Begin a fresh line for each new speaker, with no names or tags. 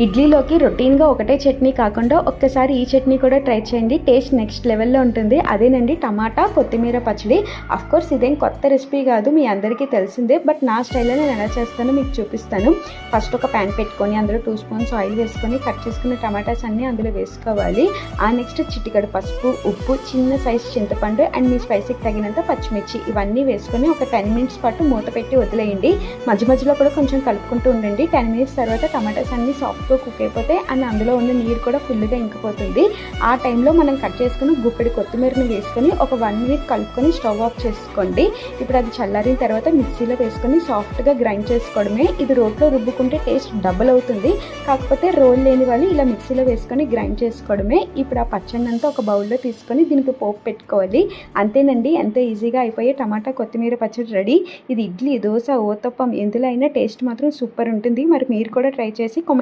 ఇడ్లీలోకి రొటీన్గా ఒకటే చట్నీ కాకుండా ఒక్కసారి ఈ చట్నీ కూడా ట్రై చేయండి. టేస్ట్ నెక్స్ట్ లెవెల్లో ఉంటుంది. అదేనండి టమాటా కొత్తిమీర పచ్చడి. అఫ్కోర్స్ ఇదేం కొత్త రెసిపీ కాదు, మీ అందరికీ తెలిసిందే. బట్ నా స్టైల్లో నేను ఎలా చేస్తానో మీకు చూపిస్తాను. ఫస్ట్ ఒక ప్యాన్ పెట్టుకొని అందులో 2 స్పూన్స్ ఆయిల్ వేసుకొని కట్ చేసుకున్న టమాటాస్ అన్నీ అందులో వేసుకోవాలి. ఆ నెక్స్ట్ చిటికెడు పసుపు, ఉప్పు, చిన్న సైజ్ చింతపండు అండ్ మీ స్పైసీకి తగినంత పచ్చిమిర్చి ఇవన్నీ వేసుకొని ఒక 10 మినిట్స్ పాటు మూత పెట్టి వదిలేయండి. మధ్య మధ్యలో కూడా కొంచెం కలుపుకుంటూ ఉండండి. 10 మినిట్స్ తర్వాత టమాటాస్ అన్నీ సాఫ్ట్గా కుక్ అయిపోతే అండ్ అందులో ఉన్న నీరు కూడా ఫుల్గా ఇంకిపోతుంది. ఆ టైంలో మనం కట్ చేసుకుని గుప్పెడి కొత్తిమీరని వేసుకొని ఒక 1 మినిట్ కలుపుకొని స్టవ్ ఆఫ్ చేసుకోండి. ఇప్పుడు అది చల్లారిన తర్వాత మిక్సీలో వేసుకొని సాఫ్ట్గా గ్రైండ్ చేసుకోవడమే. ఇది రోట్లో రుబ్బుకుంటే టేస్ట్ డబుల్ అవుతుంది. కాకపోతే రోల్ లేని వాళ్ళు ఇలా మిక్సీలో వేసుకొని గ్రైండ్ చేసుకోవడమే. ఇప్పుడు ఆ పచ్చడి అంతా ఒక బౌల్లో తీసుకొని దీనికి పోపు పెట్టుకోవాలి. అంతేనండి, ఎంతో ఈజీగా అయిపోయే టమాటా కొత్తిమీర పచ్చడి రెడీ. ఇది ఇడ్లీ, దోశ, ఊతప్పం ఎందులో అయినా టేస్ట్ మాత్రం సూపర్ ఉంటుంది. మరి మీరు కూడా ట్రై చేసి